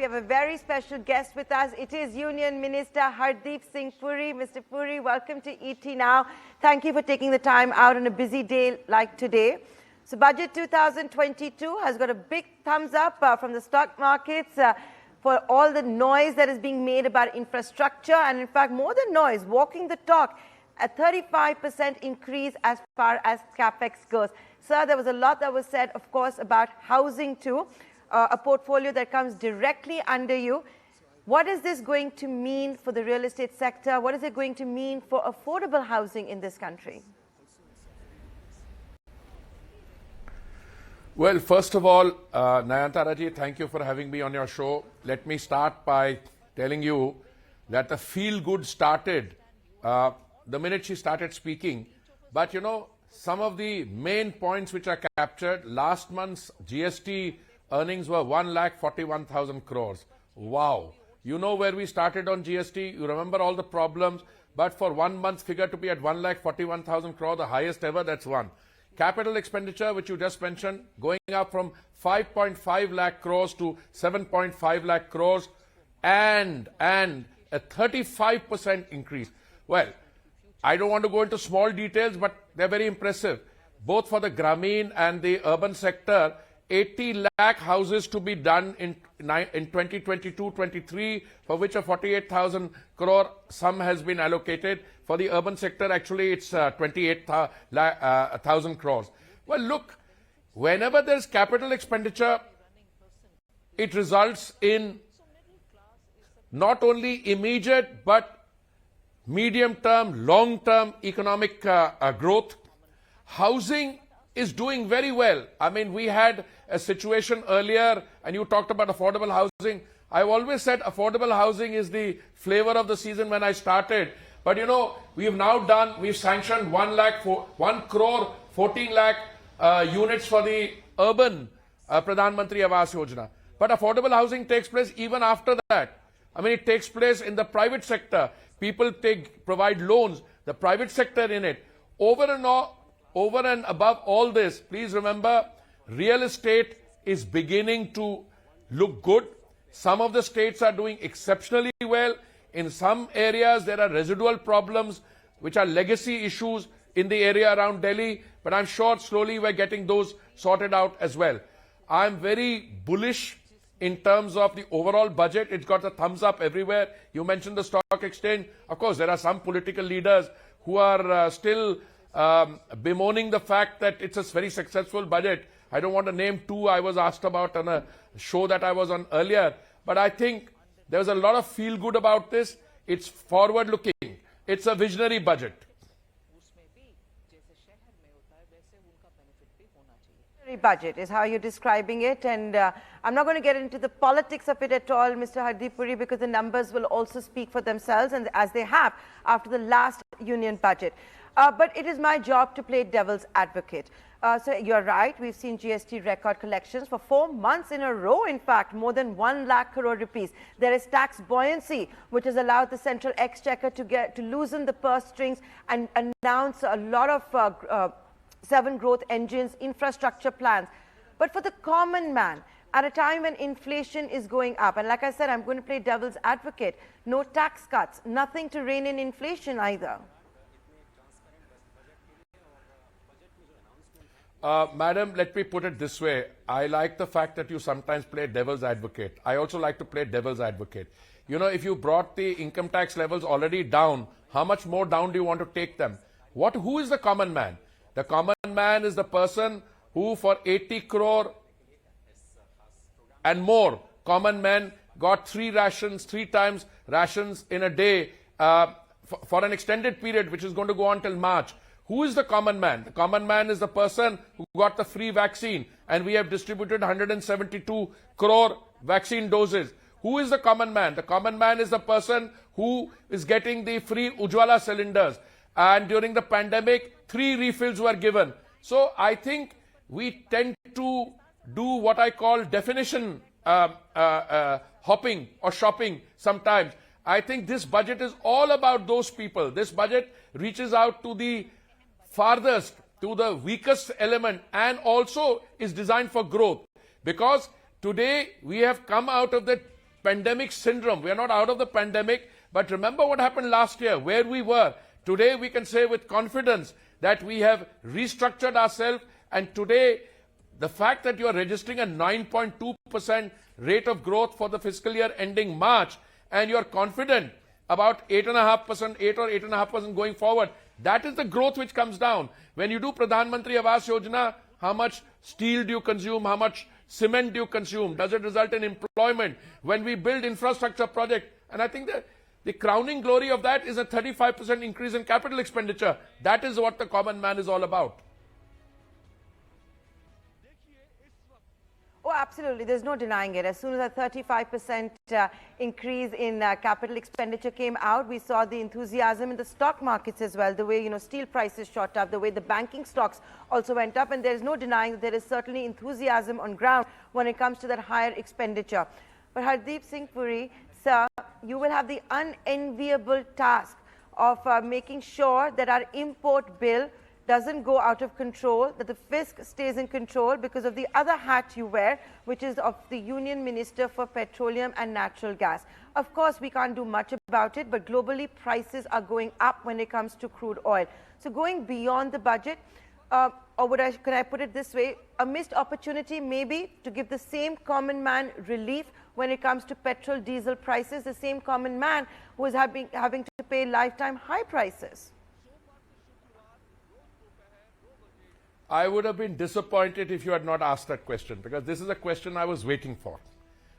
have a very special guest with us. It is Union Minister Hardeep Singh Puri. Mr. Puri, welcome to ET Now. Thank you for taking the time out on a busy day like today. So Budget 2022 has got a big thumbs up from the stock markets for all the noise that is being made about infrastructure, and in fact more than noise, walking the talk, a 35% increase as far as capex goes. Sir, there was a lot that was said, of course, about housing too, a portfolio that comes directly under you. What is this going to mean for the real estate sector? What is it going to mean for affordable housing in this country? Well, first of all, Nayantara ji, thank you for having me on your show. Let me start by telling you that the feel-good started the minute she started speaking. But, you know, some of the main points which are captured, last month's GST earnings were 1,41,000 crores. Wow. You know where we started on GST. You remember all the problems. But for 1 month figure to be at 1,41,000 crores, the highest ever, that's one. Capital expenditure, which you just mentioned, going up from 5.5 lakh crores to 7.5 lakh crores and a 35% increase. Well, I don't want to go into small details, but they're very impressive. Both for the Grameen and the urban sector, 80 lakh houses to be done in 2022-23, for which a 48,000 crore sum has been allocated. For the urban sector, actually, it's 28,000 crores. Well, look, whenever there's capital expenditure, it results in not only immediate but medium-term, long-term economic growth. Housing is doing very well. I mean, we had a situation earlier, and you talked about affordable housing. I've always said affordable housing is the flavor of the season when I started. But, you know, we've sanctioned 1 crore 14 lakh units for the urban Pradhan Mantri Awas Yojana. But affordable housing takes place even after that. I mean, it takes place in the private sector. People provide loans, the private sector in it. Over and above all this, please remember, real estate is beginning to look good. Some of the states are doing exceptionally well. In some areas, there are residual problems, which are legacy issues in the area around Delhi. But I'm sure slowly we're getting those sorted out as well. I'm very bullish in terms of the overall budget. It's got a thumbs up everywhere. You mentioned the stock exchange. Of course, there are some political leaders who are still bemoaning the fact that it's a very successful budget. I don't want to name two I was asked about on a show that I was on earlier. But I think there's a lot of feel good about this. It's forward looking. It's a visionary budget. Budget is how you're describing it, and I'm not going to get into the politics of it at all, Mr. Hardeep Puri, because the numbers will also speak for themselves, and as they have after the last union budget. But it is my job to play devil's advocate. So you're right, we've seen GST record collections for 4 months in a row, in fact, more than 1 lakh crore rupees. There is tax buoyancy, which has allowed the central exchequer to loosen the purse strings and announce a lot of 7 growth engines, infrastructure plans. But for the common man, at a time when inflation is going up, and like I said, I'm going to play devil's advocate, no tax cuts, nothing to rein in inflation either. Madam, let me put it this way. I like the fact that you sometimes play devil's advocate. I also like to play devil's advocate. You know, if you brought the income tax levels already down, how much more down do you want to take them? Who is the common man? The common man is the person who for 80 crore and more common men got 3 times rations in a day for an extended period, which is going to go on till March. Who is the common man? The common man is the person who got the free vaccine, and we have distributed 172 crore vaccine doses. Who is the common man? The common man is the person who is getting the free Ujjwala cylinders. And during the pandemic, 3 refills were given. So I think we tend to do what I call definition hopping or shopping sometimes. I think this budget is all about those people. This budget reaches out to the farthest, to the weakest element, and also is designed for growth. Because today we have come out of the pandemic syndrome. We are not out of the pandemic, but remember what happened last year, where we were. Today we can say with confidence that we have restructured ourselves, and today the fact that you are registering a 9.2% rate of growth for the fiscal year ending March, and you are confident about 8.5%, 8 or 8.5% going forward, that is the growth which comes down. When you do Pradhan Mantri Awas Yojana, how much steel do you consume? How much cement do you consume? Does it result in employment? When we build infrastructure project, and I think that the crowning glory of that is a 35% increase in capital expenditure. That is what the common man is all about. Oh, absolutely. There's no denying it. As soon as a 35% increase in capital expenditure came out, we saw the enthusiasm in the stock markets as well, the way, steel prices shot up, the way the banking stocks also went up. And there's no denying that there is certainly enthusiasm on ground when it comes to that higher expenditure. But Hardeep Singh Puri, sir, you will have the unenviable task of making sure that our import bill doesn't go out of control, that the fisc stays in control because of the other hat you wear, which is of the Union Minister for Petroleum and Natural Gas. Of course, we can't do much about it, but globally prices are going up when it comes to crude oil. So going beyond the budget, or can I put it this way, a missed opportunity maybe to give the same common man relief when it comes to petrol, diesel prices, the same common man who is having to pay lifetime high prices. I would have been disappointed if you had not asked that question, because this is a question I was waiting for.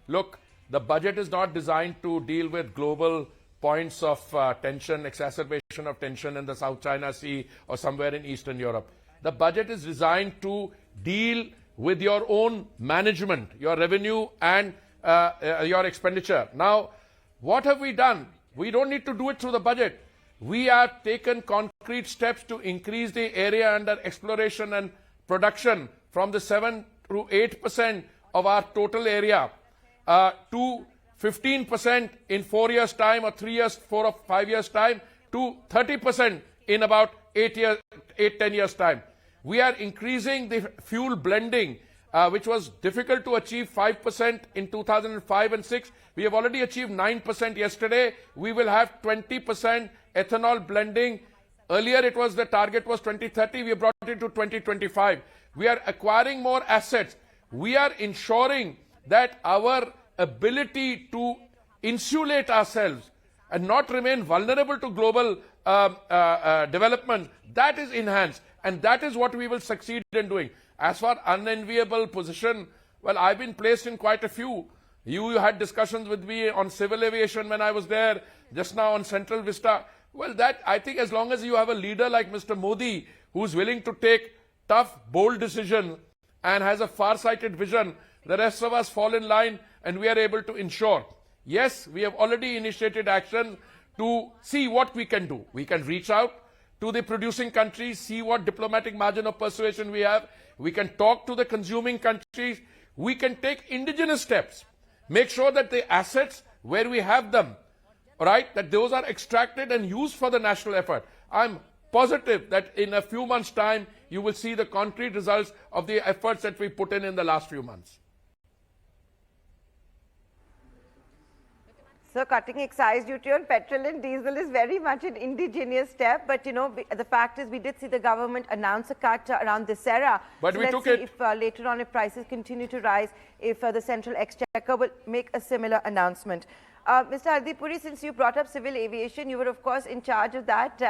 Look, the budget is not designed to deal with global points of tension, exacerbation of tension in the South China Sea or somewhere in Eastern Europe. The budget is designed to deal with your own management, your revenue and your expenditure. Now, what have we done? We don't need to do it through the budget. We have taken concrete steps to increase the area under exploration and production from the 7 to 8% of our total area to 15% in 4 years' time, or 3 years, 4 or 5 years' time, to 30% in about 10 years' time. We are increasing the fuel blending, which was difficult to achieve 5% in 2005 and 6. We have already achieved 9% yesterday. We will have 20% ethanol blending. Earlier the target was 2030. We brought it to 2025. We are acquiring more assets. We are ensuring that our ability to insulate ourselves and not remain vulnerable to global development, that is enhanced. And that is what we will succeed in doing. As for unenviable position, well, I've been placed in quite a few. You had discussions with me on civil aviation when I was there, just now on Central Vista. Well, that, I think, as long as you have a leader like Mr. Modi, who's willing to take tough, bold decisions and has a far-sighted vision, the rest of us fall in line and we are able to ensure. Yes, we have already initiated action to see what we can do. We can reach out to the producing countries, see what diplomatic margin of persuasion we have. We can talk to the consuming countries. We can take indigenous steps. Make sure that the assets, where we have them, right, that those are extracted and used for the national effort. I'm positive that in a few months' time, you will see the concrete results of the efforts that we put in the last few months. So cutting excise duty on petrol and diesel is very much an indigenous step. But, the fact is we did see the government announce a cut around this era. But so we took it. If later on, if prices continue to rise, if the Central Exchequer will make a similar announcement. Mr. Hardeep Puri, since you brought up civil aviation, you were, of course, in charge of that.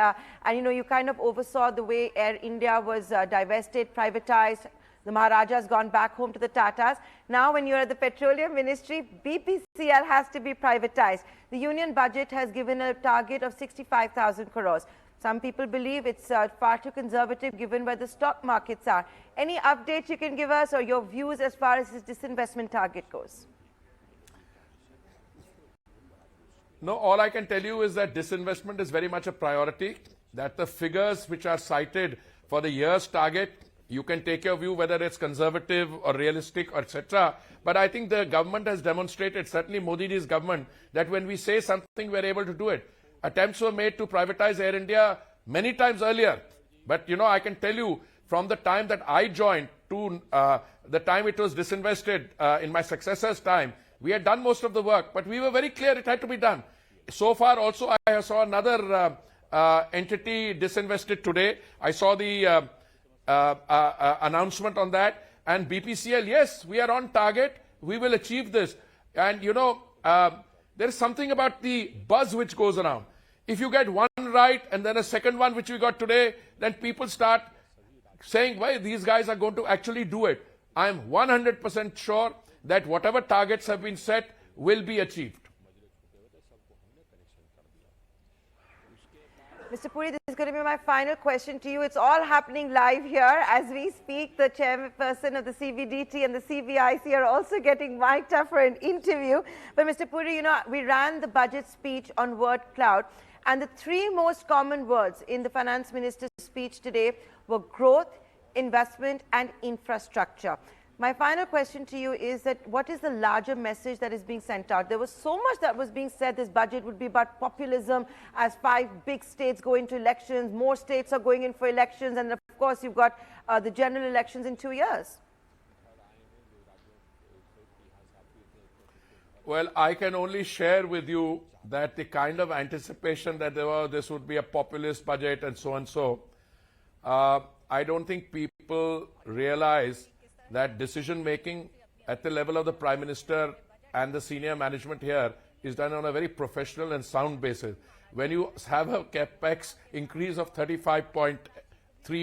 And, you kind of oversaw the way Air India was divested, privatized. The Maharaja's gone back home to the Tatas. Now, when you're at the Petroleum Ministry, BPCL has to be privatized. The union budget has given a target of 65,000 crores. Some people believe it's far too conservative given where the stock markets are. Any updates you can give us or your views as far as this disinvestment target goes? No, all I can tell you is that disinvestment is very much a priority, that the figures which are cited for the year's target, you can take your view whether it's conservative or realistic or etc. But I think the government has demonstrated, certainly Modi ji's government, that when we say something, we're able to do it. Attempts were made to privatize Air India many times earlier. But, I can tell you, from the time that I joined to the time it was disinvested in my successor's time, We had done most of the work, but we were very clear it had to be done. So far also, I saw another entity disinvested today. I saw the announcement on that. And BPCL, yes, we are on target. We will achieve this. And you know, there is something about the buzz which goes around. If you get one right and then a second one which we got today, then people start saying, why these guys are going to actually do it. I am 100% sure that whatever targets have been set will be achieved. Mr. Puri, this is going to be my final question to you. It's all happening live here as we speak. The chairperson of the CBDT and the CBIC are also getting mic'd up for an interview. But Mr. Puri, you know, we ran the budget speech on word cloud, and the three most common words in the finance minister's speech today were growth, investment, and infrastructure. My final question to you is that what is the larger message that is being sent out? There was so much that was being said this budget would be about populism as 5 big states go into elections, more states are going in for elections, and of course you've got the general elections in 2 years. Well, I can only share with you that the kind of anticipation that this would be a populist budget and so and so, I don't think people realize that decision-making at the level of the Prime Minister and the senior management here is done on a very professional and sound basis. When you have a capex increase of 35.3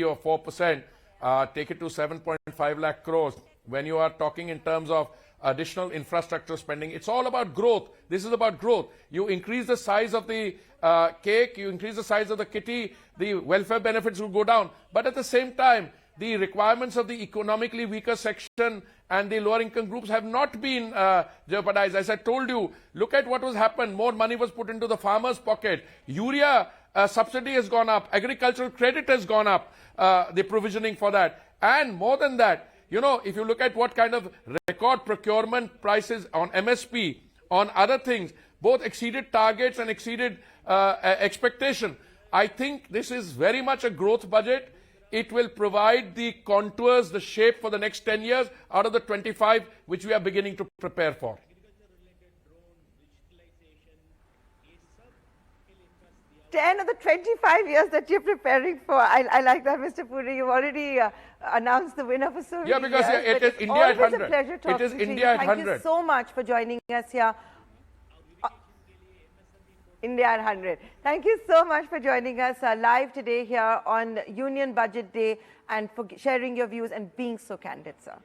or 4%, take it to 7.5 lakh crores, when you are talking in terms of additional infrastructure spending, it's all about growth. This is about growth. You increase the size of the cake, you increase the size of the kitty, the welfare benefits will go down. But at the same time, the requirements of the economically weaker section and the lower income groups have not been jeopardized. As I told you, look at what was happened. More money was put into the farmer's pocket. Urea subsidy has gone up. Agricultural credit has gone up, the provisioning for that. And more than that, you know, if you look at what kind of record procurement prices on MSP, on other things, both exceeded targets and exceeded expectation. I think this is very much a growth budget. It will provide the contours, the shape for the next 10 years out of the 25 which we are beginning to prepare for. 10 of the 25 years that you're preparing for. I like that, Mr. Puri. You've already announced the winner for so many Yeah, because years, it is India at 100. A pleasure talking it is to India you. at 100. Thank you so much for joining us here. India at 100. Thank you so much for joining us live today here on Union Budget Day and for sharing your views and being so candid, sir.